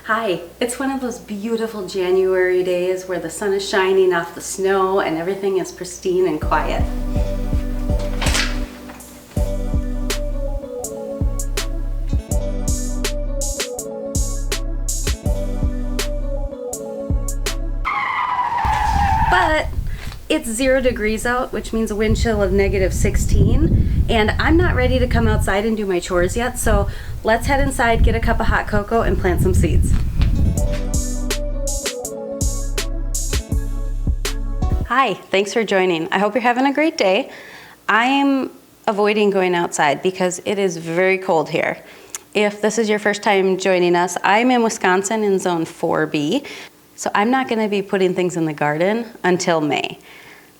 Hi, it's one of those beautiful January days where the sun is shining off the snow and everything is pristine and quiet. But it's 0 degrees out, which means a wind chill of -16, and I'm not ready to come outside and do my chores yet, so let's head inside, get a cup of hot cocoa, and plant some seeds. Hi, thanks for joining. I hope you're having a great day. I'm avoiding going outside because it is very cold here. If this is your first time joining us, I'm in Wisconsin in zone 4B. So I'm not going to be putting things in the garden until May.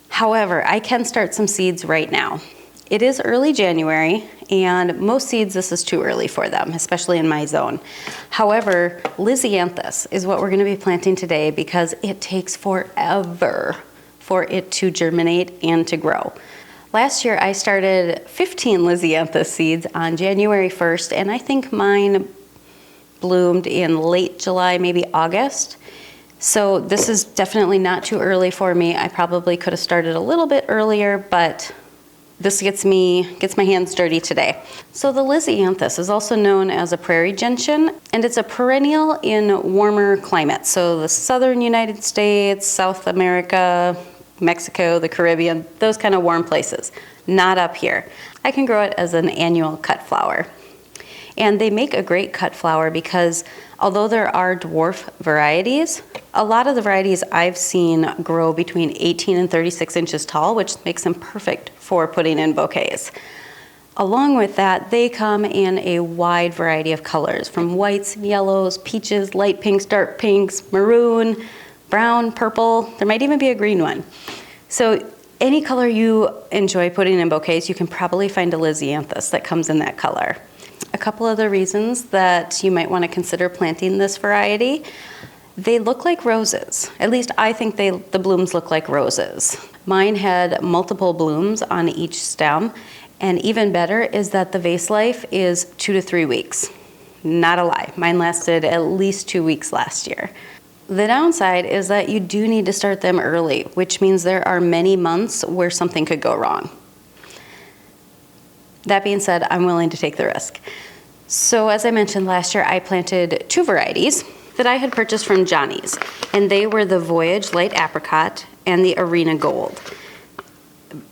However, I can start some seeds right now. It is early January, and most seeds, this is too early for them, especially in my zone. However, Lisianthus is what we're going to be planting today because it takes forever for it to germinate and to grow. Last year, I started 15 Lisianthus seeds on January 1st, and I think mine bloomed in late July, maybe August. So this is definitely not too early for me. I probably could have started a little bit earlier, but this gets my hands dirty today. So the Lisianthus is also known as a prairie gentian, and it's a perennial in warmer climates. So the southern United States, South America, Mexico, the Caribbean, those kind of warm places. Not up here. I can grow it as an annual cut flower. And they make a great cut flower because although there are dwarf varieties, a lot of the varieties I've seen grow between 18 and 36 inches tall, which makes them perfect for putting in bouquets. Along with that, they come in a wide variety of colors, from whites, yellows, peaches, light pinks, dark pinks, maroon, brown, purple. There might even be a green one. So any color you enjoy putting in bouquets, you can probably find a Lisianthus that comes in that color. A couple other reasons that you might want to consider planting this variety. They look like roses. At least I think the blooms look like roses. Mine had multiple blooms on each stem, and even better is that the vase life is 2 to 3 weeks. Not a lie. Mine lasted at least 2 weeks last year. The downside is that you do need to start them early, which means there are many months where something could go wrong. That being said, I'm willing to take the risk. So as I mentioned last year, I planted 2 varieties that I had purchased from Johnny's, and they were the Voyage Light Apricot and the Arena Gold.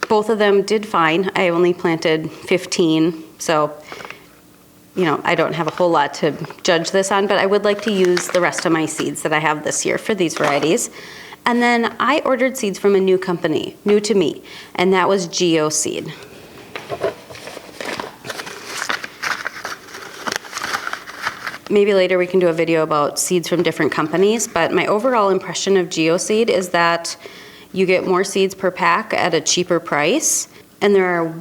Both of them did fine. I only planted 15, so I don't have a whole lot to judge this on, but I would like to use the rest of my seeds that I have this year for these varieties. And then I ordered seeds from a new company, new to me, and that was Geoseed. Maybe later we can do a video about seeds from different companies, but my overall impression of Geoseed is that you get more seeds per pack at a cheaper price, and there are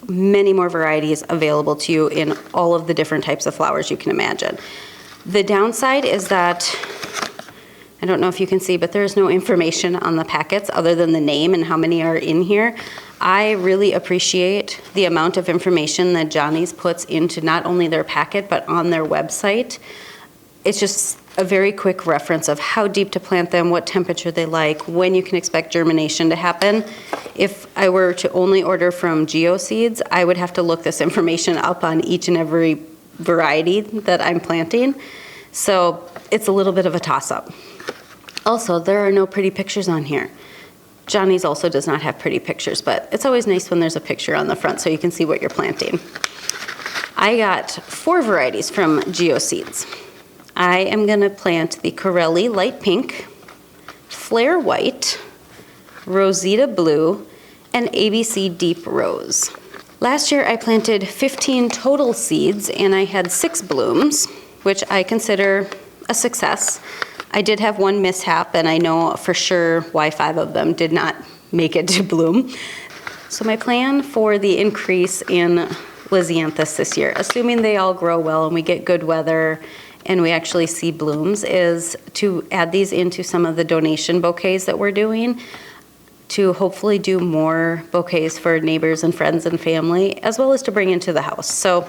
many more varieties available to you in all of the different types of flowers you can imagine. The downside is that, I don't know if you can see, but there's no information on the packets other than the name and how many are in here. I really appreciate the amount of information that Johnny's puts into not only their packet, but on their website. It's just a very quick reference of how deep to plant them, what temperature they like, when you can expect germination to happen. If I were to only order from Geoseeds, I would have to look this information up on each and every variety that I'm planting. So it's a little bit of a toss-up. Also, there are no pretty pictures on here. Johnny's also does not have pretty pictures, but it's always nice when there's a picture on the front so you can see what you're planting. I got 4 varieties from Geoseeds. I am going to plant the Corelli Light Pink, Flare White, Rosita Blue, and ABC Deep Rose. Last year I planted 15 total seeds and I had 6 blooms, which I consider a success. I did have one mishap, and I know for sure why 5 of them did not make it to bloom. So my plan for the increase in Lisianthus this year, assuming they all grow well and we get good weather and we actually see blooms, is to add these into some of the donation bouquets that we're doing, to hopefully do more bouquets for neighbors and friends and family, as well as to bring into the house. So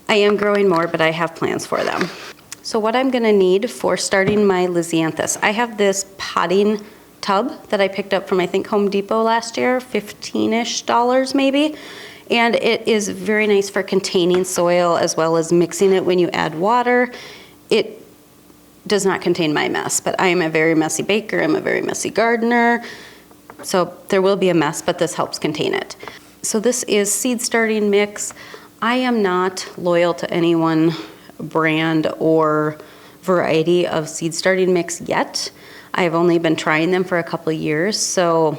I am growing more, but I have plans for them. So what I'm gonna need for starting my Lisianthus, I have this potting tub that I picked up from, I think, Home Depot last year, $15-ish maybe. And it is very nice for containing soil as well as mixing it when you add water. It does not contain my mess, but I am a very messy baker, I'm a very messy gardener. So there will be a mess, but this helps contain it. So this is seed starting mix. I am not loyal to any one brand or variety of seed starting mix yet. I've only been trying them for a couple of years, so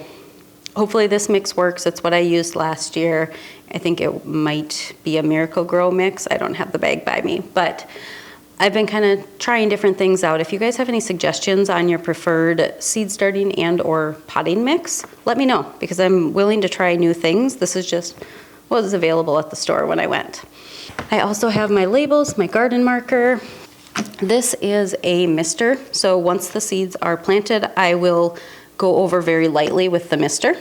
hopefully this mix works. It's what I used last year. I think it might be a Miracle-Gro mix. I don't have the bag by me, but I've been kind of trying different things out. If you guys have any suggestions on your preferred seed starting and or potting mix, let me know, because I'm willing to try new things. This is just what was available at the store when I went. I also have my labels, my garden marker. This is a mister, so once the seeds are planted, I will go over very lightly with the mister.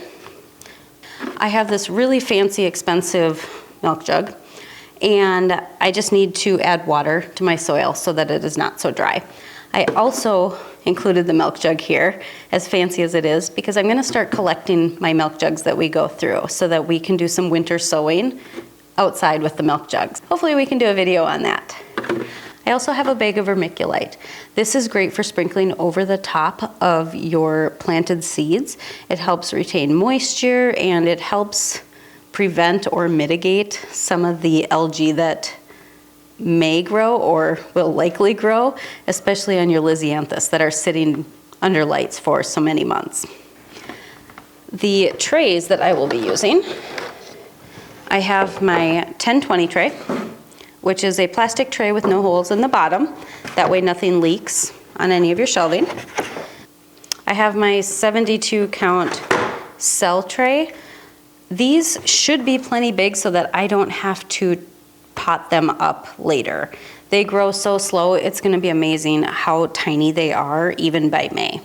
I have this really fancy, expensive milk jug, and I just need to add water to my soil so that it is not so dry. I also included the milk jug here, as fancy as it is, because I'm gonna start collecting my milk jugs that we go through so that we can do some winter sowing outside with the milk jugs. Hopefully we can do a video on that. I also have a bag of vermiculite. This is great for sprinkling over the top of your planted seeds. It helps retain moisture and it helps prevent or mitigate some of the algae that may grow or will likely grow, especially on your Lisianthus that are sitting under lights for so many months. The trays that I will be using, I have my 1020 tray, which is a plastic tray with no holes in the bottom. That way nothing leaks on any of your shelving. I have my 72 count cell tray. These should be plenty big so that I don't have to pot them up later. They grow so slow, it's gonna be amazing how tiny they are even by May.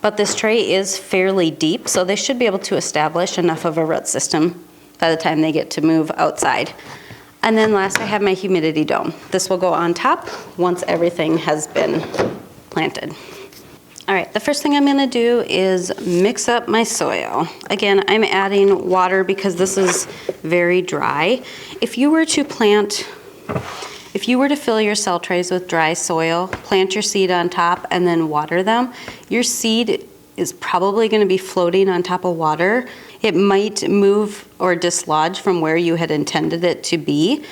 But this tray is fairly deep, so they should be able to establish enough of a root system by the time they get to move outside. And then last, I have my humidity dome. This will go on top once everything has been planted. All right, the first thing I'm gonna do is mix up my soil. Again, I'm adding water because this is very dry. If you were to fill your cell trays with dry soil, plant your seed on top and then water them, your seed is probably gonna be floating on top of water. It might move or dislodge from where you had intended it to be,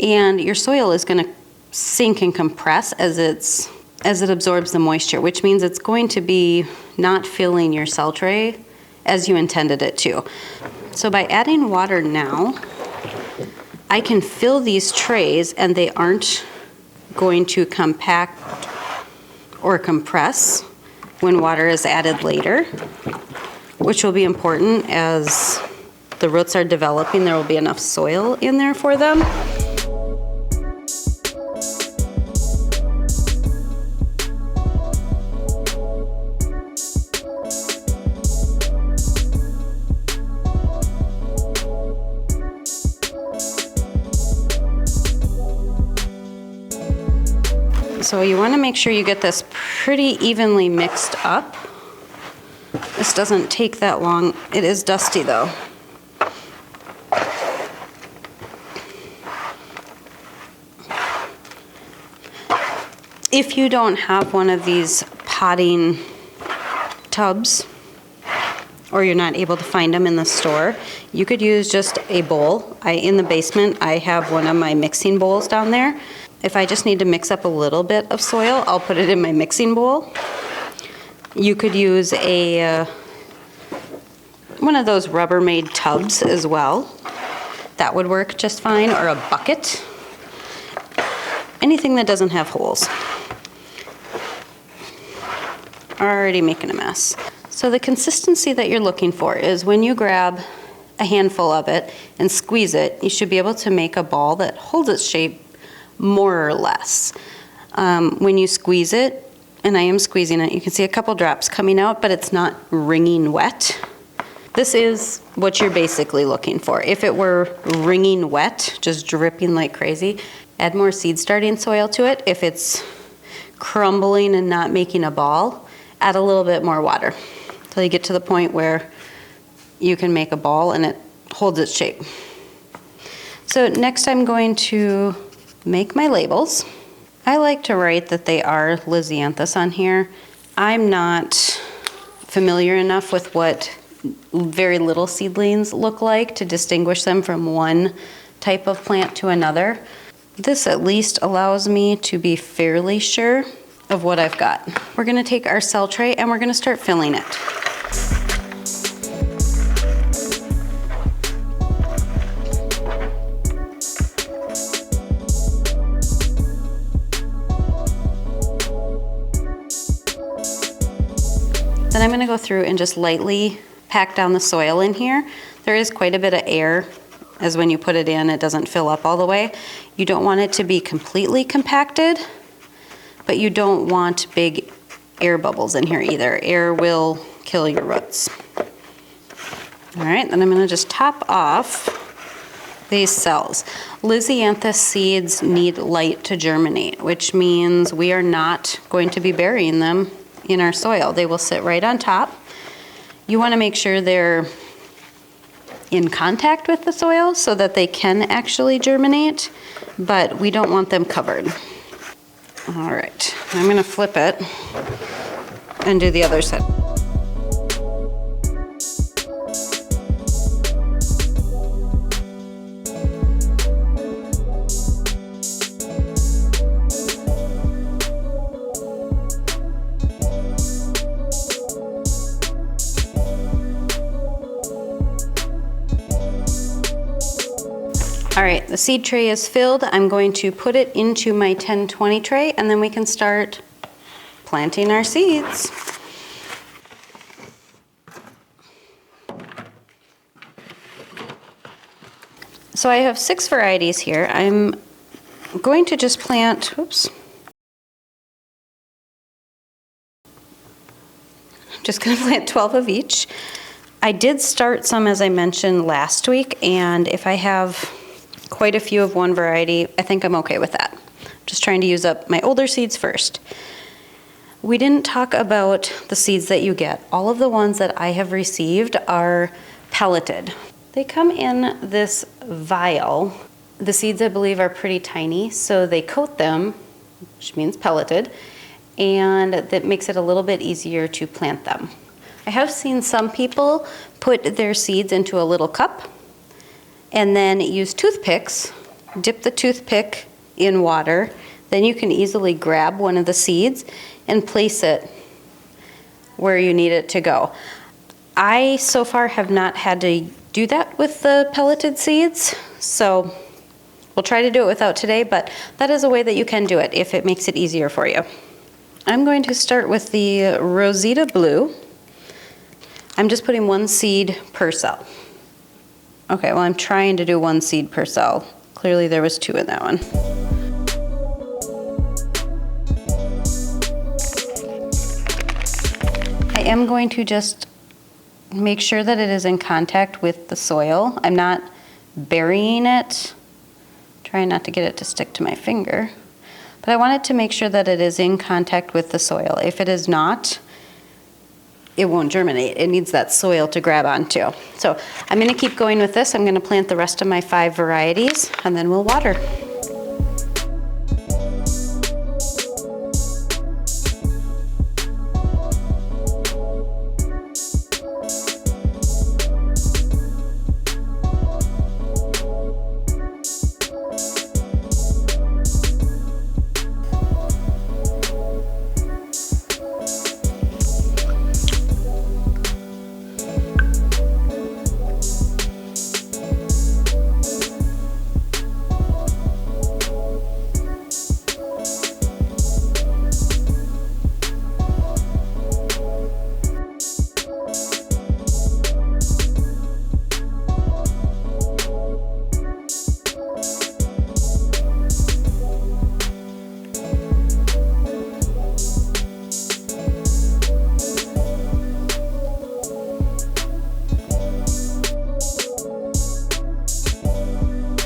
and your soil is gonna sink and compress as it absorbs the moisture, which means it's going to be not filling your cell tray as you intended it to. So by adding water now, I can fill these trays and they aren't going to compact or compress when water is added later, which will be important as the roots are developing. There will be enough soil in there for them. So you want to make sure you get this pretty evenly mixed up. This doesn't take that long. It is dusty though. If you don't have one of these potting tubs, or you're not able to find them in the store, you could use just a bowl. In the basement, I have one of my mixing bowls down there. If I just need to mix up a little bit of soil, I'll put it in my mixing bowl. You could use one of those Rubbermaid tubs as well. That would work just fine, or a bucket. Anything that doesn't have holes. Already making a mess. So the consistency that you're looking for is when you grab a handful of it and squeeze it, you should be able to make a ball that holds its shape more or less. When you squeeze it, and I am squeezing it, you can see a couple drops coming out, but it's not wringing wet. This is what you're basically looking for. If it were wringing wet, just dripping like crazy, add more seed starting soil to it. If it's crumbling and not making a ball, add a little bit more water until you get to the point where you can make a ball and it holds its shape. So next I'm going to make my labels. I like to write that they are Lisianthus on here. I'm not familiar enough with what very little seedlings look like to distinguish them from one type of plant to another. This at least allows me to be fairly sure of what I've got. We're gonna take our cell tray and we're gonna start filling it. Then I'm gonna go through and just lightly pack down the soil in here. There is quite a bit of air, as when you put it in, it doesn't fill up all the way. You don't want it to be completely compacted, but you don't want big air bubbles in here either. Air will kill your roots. All right, then I'm gonna just top off these cells. Lisianthus seeds need light to germinate, which means we are not going to be burying them in our soil. They will sit right on top. You wanna make sure they're in contact with the soil so that they can actually germinate, but we don't want them covered. All right, I'm gonna flip it and do the other side. All right, the seed tray is filled. I'm going to put it into my 10-20 tray and then we can start planting our seeds. So I have 6 varieties here. I'm going to just plant, oops. I'm just gonna plant 12 of each. I did start some, as I mentioned, last week, and if I have quite a few of one variety, I think I'm okay with that. Just trying to use up my older seeds first. We didn't talk about the seeds that you get. All of the ones that I have received are pelleted. They come in this vial. The seeds, I believe, are pretty tiny, so they coat them, which means pelleted, and that makes it a little bit easier to plant them. I have seen some people put their seeds into a little cup and then use toothpicks, dip the toothpick in water, then you can easily grab one of the seeds and place it where you need it to go. I so far have not had to do that with the pelleted seeds, so we'll try to do it without today, but that is a way that you can do it if it makes it easier for you. I'm going to start with the Rosita blue. I'm just putting 1 seed per cell. Okay, well, I'm trying to do 1 seed per cell. Clearly there was 2 in that one. I am going to just make sure that it is in contact with the soil. I'm not burying it, trying not to get it to stick to my finger, but I wanted to make sure that it is in contact with the soil. If it is not, it won't germinate. It needs that soil to grab onto. So I'm gonna keep going with this. I'm gonna plant the rest of my 5 varieties and then we'll water.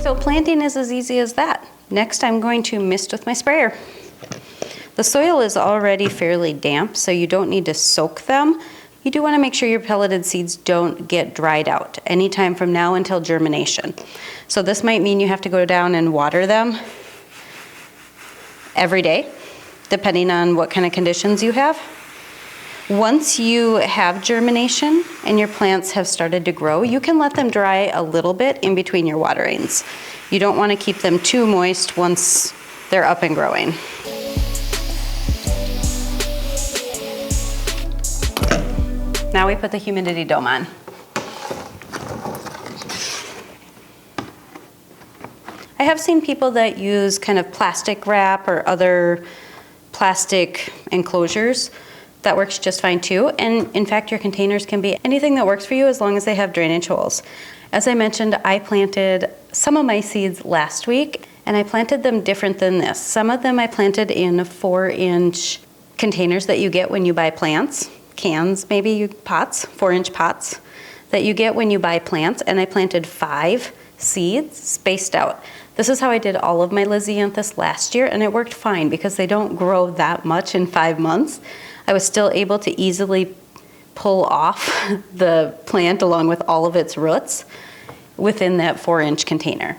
So planting is as easy as that. Next, I'm going to mist with my sprayer. The soil is already fairly damp, so you don't need to soak them. You do want to make sure your pelleted seeds don't get dried out anytime from now until germination. So this might mean you have to go down and water them every day, depending on what kind of conditions you have. Once you have germination and your plants have started to grow, you can let them dry a little bit in between your waterings. You don't want to keep them too moist once they're up and growing. Now we put the humidity dome on. I have seen people that use kind of plastic wrap or other plastic enclosures. That works just fine too. And in fact, your containers can be anything that works for you as long as they have drainage holes. As I mentioned, I planted some of my seeds last week and I planted them different than this. Some of them I planted in 4-inch containers that you get when you buy plants, cans, maybe pots, 4-inch pots that you get when you buy plants. And I planted 5 seeds spaced out. This is how I did all of my Lisianthus last year, and it worked fine because they don't grow that much in 5 months. I was still able to easily pull off the plant along with all of its roots within that 4-inch container.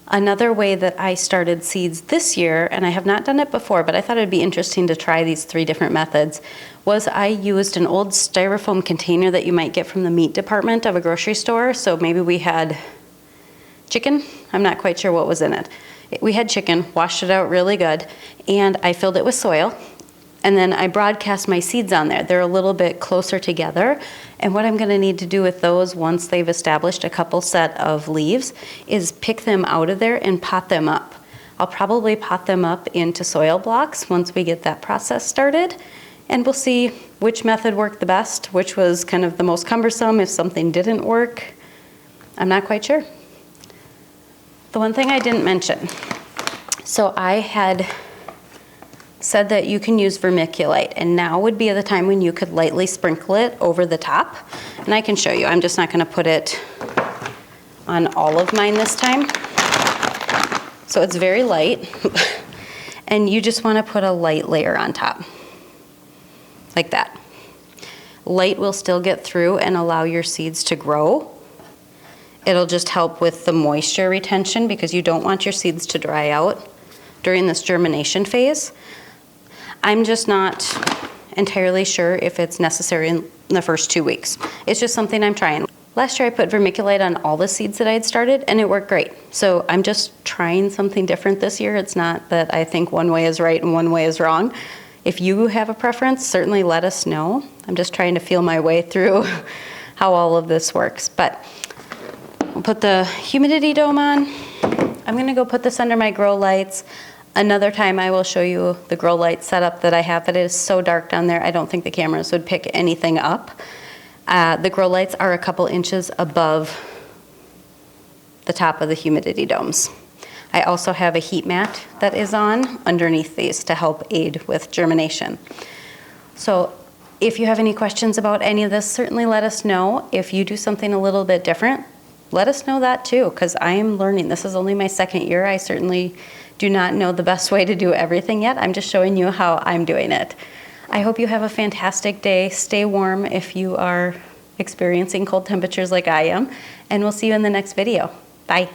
Another way that I started seeds this year, and I have not done it before, but I thought it'd be interesting to try these 3 different methods, was I used an old styrofoam container that you might get from the meat department of a grocery store. So maybe we had chicken, I'm not quite sure what was in it. We had chicken, washed it out really good, and I filled it with soil. And then I broadcast my seeds on there. They're a little bit closer together. And what I'm gonna need to do with those once they've established a couple set of leaves is pick them out of there and pot them up. I'll probably pot them up into soil blocks once we get that process started. And we'll see which method worked the best, which was kind of the most cumbersome if something didn't work. I'm not quite sure. The one thing I didn't mention, so I had said that you can use vermiculite, and now would be the time when you could lightly sprinkle it over the top. And I can show you, I'm just not gonna put it on all of mine this time. So it's very light, and you just wanna put a light layer on top, like that. Light will still get through and allow your seeds to grow. It'll just help with the moisture retention because you don't want your seeds to dry out during this germination phase. I'm just not entirely sure if it's necessary in the first 2 weeks. It's just something I'm trying. Last year I put vermiculite on all the seeds that I had started and it worked great. So I'm just trying something different this year. It's not that I think one way is right and one way is wrong. If you have a preference, certainly let us know. I'm just trying to feel my way through how all of this works. But I'll put the humidity dome on. I'm gonna go put this under my grow lights. Another time I will show you the grow light setup that I have. It is so dark down there, I don't think the cameras would pick anything up. The grow lights are a couple inches above the top of the humidity domes. I also have a heat mat that is on underneath these to help aid with germination. So if you have any questions about any of this, certainly let us know. If you do something a little bit different, let us know that too, because I am learning. This is only my 2nd year. I certainly do not know the best way to do everything yet. I'm just showing you how I'm doing it. I hope you have a fantastic day. Stay warm if you are experiencing cold temperatures like I am, and we'll see you in the next video. Bye.